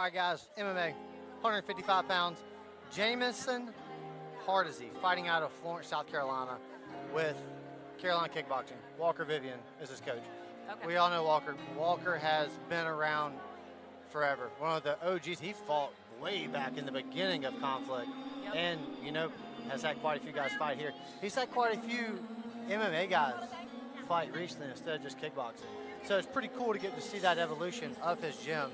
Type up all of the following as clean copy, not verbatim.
right, guys, MMA, 155 pounds. Jameson Hardisty, fighting out of Florence, South Carolina, with Carolina Kickboxing. Walker Vivian is his coach. Okay. We all know Walker. Walker has been around forever. One of the OGs. He fought way back in the beginning of Conflict, and has had quite a few guys fight here. He's had quite a few MMA guys fight recently instead of just kickboxing. So it's pretty cool to get to see that evolution of his gym.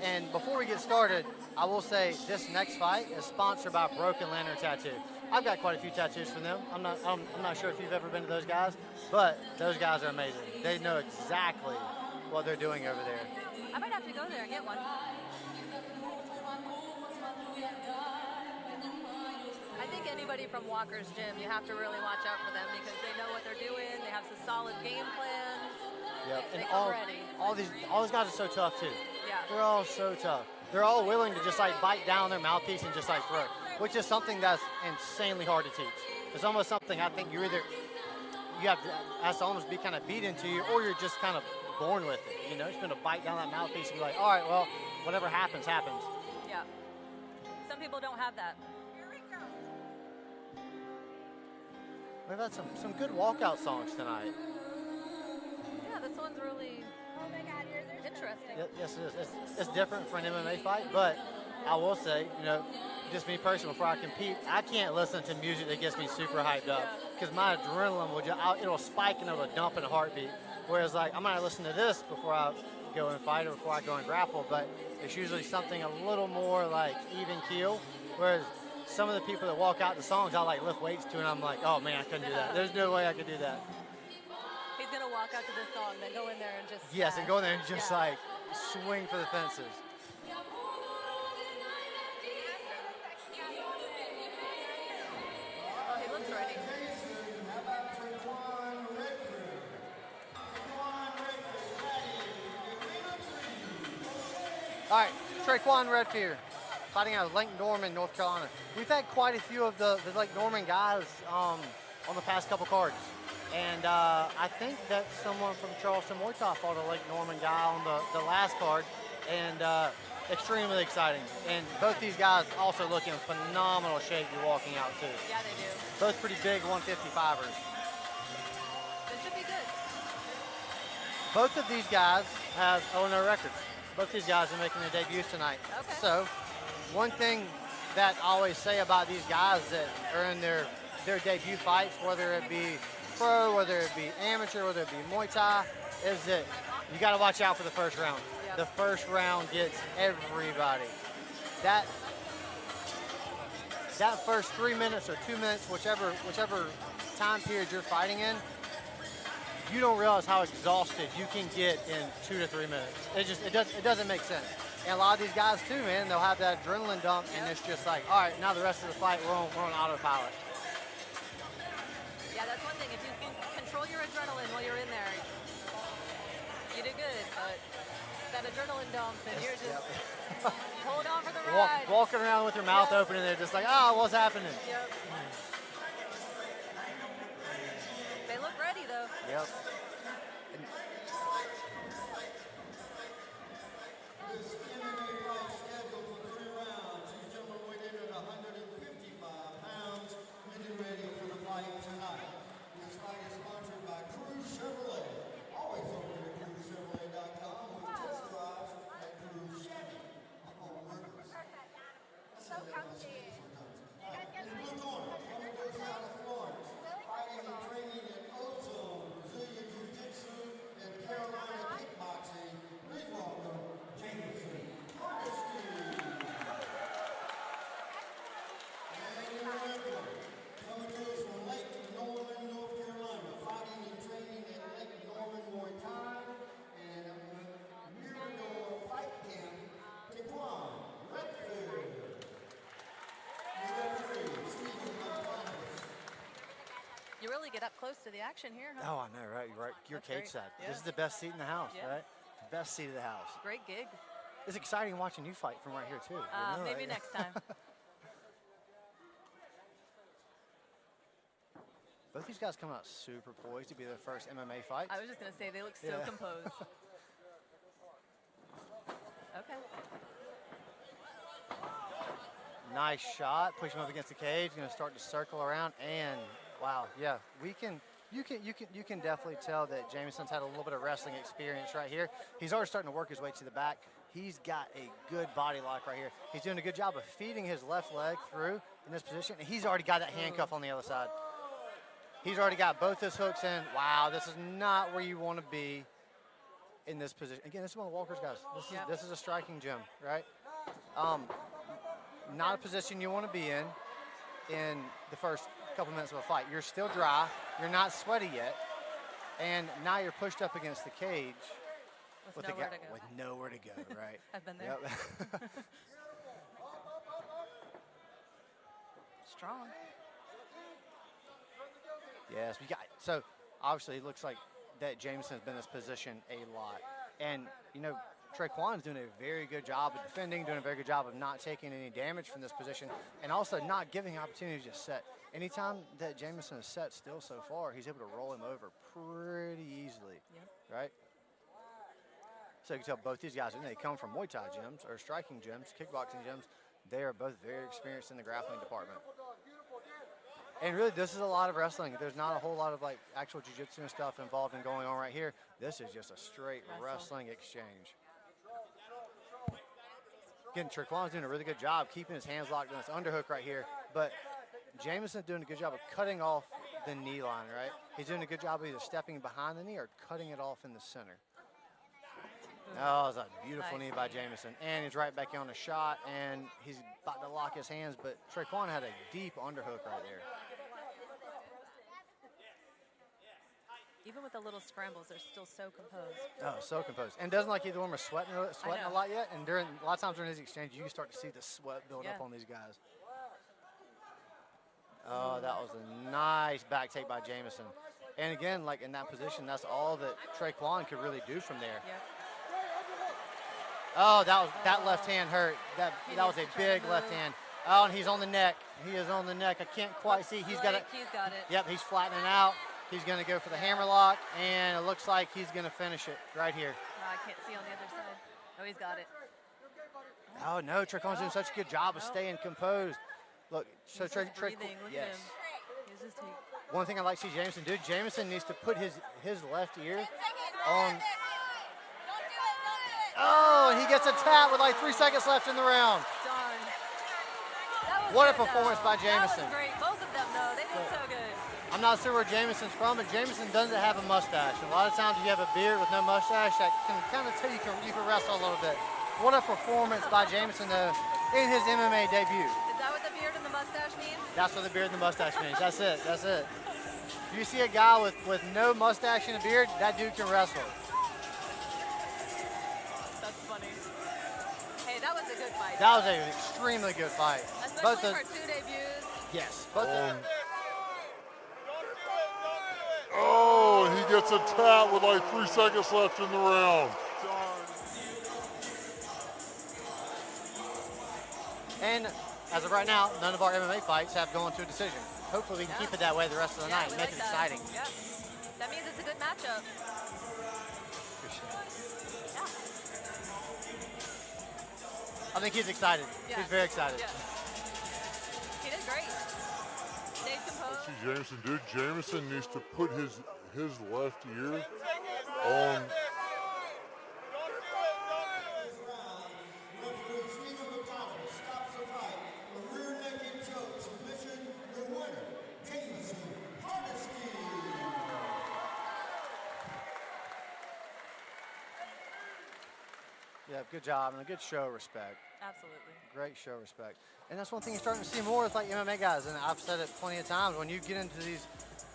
And before we get started, I will say this next fight is sponsored by Broken Lantern Tattoo. I've got quite a few tattoos from them. I'm not sure if you've ever been to those guys, but those guys are amazing. They know exactly what they're doing over there. I might have to go there and get one. I think anybody from Walker's gym, you have to really watch out for them because they know what they're doing. They have some solid game plans. Yep, and they come ready. all these guys are so tough too. Yeah. They're all so tough. They're all willing to just like bite down their mouthpiece and just like throw it, which is something that's insanely hard to teach. It's almost something I think you have to has to almost be kind of beat into you, or you're just kind of born with it. You're just gonna bite down that mouthpiece and be like, all right, well, whatever happens, happens. Yeah. Some people don't have that. We've had some good walkout songs tonight. Yeah, this one's really interesting. Yes, it is. It's different for an MMA fight, but I will say, just me personally, before I compete, I can't listen to music that gets me super hyped up because my adrenaline it'll spike and it'll dump in a heartbeat. Whereas, like, I might listen to this before I go and fight or before I go and grapple, but it's usually something a little more like even keel. Whereas some of the people that walk out the songs, I like lift weights to, and I'm like, oh man, I couldn't do that. There's no way I could do that. He's gonna walk out to this song, then go in there and just and go in there and just like swing for the fences. Oh, he looks ready. All right, Traquan Redfield, fighting out of Lake Norman, North Carolina. We've had quite a few of the Lake Norman guys on the past couple cards. And I think that someone from Charleston Muay Thai fought a Lake Norman guy on the last card, and extremely exciting. And both these guys also look in phenomenal shape to be walking out too. Yeah, they do. Both pretty big 155ers. This should be good. Both of these guys have 0-0 records. Both these guys are making their debuts tonight. Okay. So one thing that I always say about these guys that are in their debut fights, whether it be pro, whether it be amateur, whether it be Muay Thai, is that you got to watch out for the first round. Yep. The first round gets everybody. That first 3 minutes or 2 minutes, whichever time period you're fighting in, you don't realize how exhausted you can get in 2 to 3 minutes. It doesn't make sense. And a lot of these guys too, man, they'll have that adrenaline dump, and it's just like, all right, now the rest of the fight we're on autopilot. Yeah, that's one thing. If you can control your adrenaline while you're in there, you do good. But that adrenaline dump, and you're just hold on for the ride. Walking around with your mouth open, and they're just like, what's happening? Yep. They look ready, though. Yep. You really get up close to the action here, huh? Oh, I know, right? You're right. You're cage side. Yeah. This is the best seat in the house, Yeah. right? Best seat of the house. Great gig. It's exciting watching you fight from right here, too. Maybe next time. Both these guys come out super poised to be their first MMA fight. I was just going to say, they look so composed. Okay. Nice shot. Push him up against the cage. Going to start to circle around. And wow, yeah, you can definitely tell that Jameson's had a little bit of wrestling experience right here. He's already starting to work his way to the back. He's got a good body lock right here. He's doing a good job of feeding his left leg through in this position. And he's already got that handcuff on the other side. He's already got both his hooks in. Wow, this is not where you want to be in this position. Again, this is one of the Walker's guys. This is a striking gym, right? Not a position you want to be in the first couple minutes of a fight. You're still dry. You're not sweaty yet. And now you're pushed up against the cage with nowhere to go, right? I've been there. Yep. Strong. Yes, so obviously it looks like that Jameson's been in this position a lot. And, you know, Traquan's doing a very good job of defending, doing a very good job of not taking any damage from this position, and also not giving opportunity to just set. Anytime that Jameson has set still so far, he's able to roll him over pretty easily, right? So you can tell both these guys, when they come from Muay Thai gyms or striking gyms, kickboxing gyms, they are both very experienced in the grappling department. And really, this is a lot of wrestling. There's not a whole lot of like actual jiu-jitsu and stuff involved in going on right here. This is just a straight wrestling exchange. Again, Traquan's doing a really good job keeping his hands locked on this underhook right here, but Jameson's doing a good job of cutting off the knee line, right? He's doing a good job of either stepping behind the knee or cutting it off in the center. Oh, it's a beautiful knee by Jameson. And he's right back on the shot, and he's about to lock his hands, but Traquan had a deep underhook right there. Even with the little scrambles, they're still so composed. Oh, so composed. And doesn't like either one are sweating a lot yet. And a lot of times during these exchanges, you can start to see the sweat build up on these guys. Oh, that was a nice back take by Jameson. And again, like in that position, that's all that Traquan could really do from there. Yep. Oh, that left hand hurt. That was a big left hand. Oh, and he's on the neck. He is on the neck. I can't quite see. He's got it. He's got it. Yep, he's flattening out. He's going to go for the hammerlock, and it looks like he's going to finish it right here. No, I can't see on the other side. Oh, he's got it. Oh, no, Traquan's doing such a good job of staying composed. Look, so Traquan, yes. One thing I like to see Jameson do, Jameson needs to put his left ear on. Oh, he gets a tap with like 3 seconds left in the round. Darn. What a performance by Jameson. That was great. Both of them, though, they did so good. I'm not sure where Jameson's from, but Jameson doesn't have a mustache. A lot of times if you have a beard with no mustache, that can kind of tell you can wrestle a little bit. What a performance by Jameson, though, in his MMA debut. Is that what the beard and the mustache means? That's what the beard and the mustache means. That's it. That's it. If you see a guy with no mustache and a beard, that dude can wrestle. That's funny. Hey, that was a good fight. That was an extremely good fight. Especially for 2 debuts. Yes. Oh, he gets a tap with like 3 seconds left in the round. And as of right now, none of our MMA fights have gone to a decision. Hopefully we can keep it that way the rest of the night and make it exciting. Yeah. That means it's a good matchup. I think he's excited. Yeah. He's very excited. Yeah. He did great. Stayed composed. See Jameson, dude. Jameson needs to put his left ear on. Yeah, good job and a good show of respect. Absolutely. Great show of respect. And that's one thing you're starting to see more with like MMA guys, and I've said it plenty of times, when you get into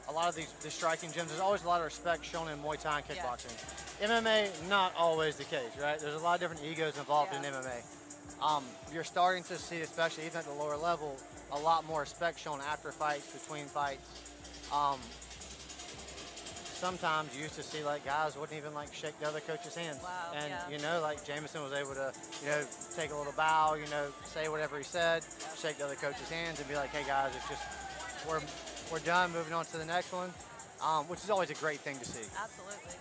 a lot of these striking gyms, there's always a lot of respect shown in Muay Thai and kickboxing. Yeah. MMA, not always the case, right? There's a lot of different egos involved in MMA. You're starting to see, especially even at the lower level, a lot more respect shown after fights, between fights. Sometimes you used to see like guys wouldn't even like shake the other coach's hands. Wow, and you know, like Jameson was able to, take a little bow, say whatever he said, shake the other coach's hands and be like, hey guys, it's just, we're done, moving on to the next one, which is always a great thing to see. Absolutely.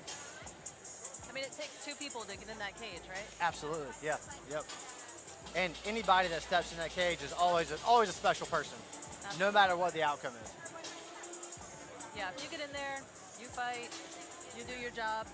I mean, it takes 2 people to get in that cage, right? Absolutely, yeah, yep. And anybody that steps in that cage is always a special person, no matter what the outcome is. Yeah, if you get in there, you fight, you do your job,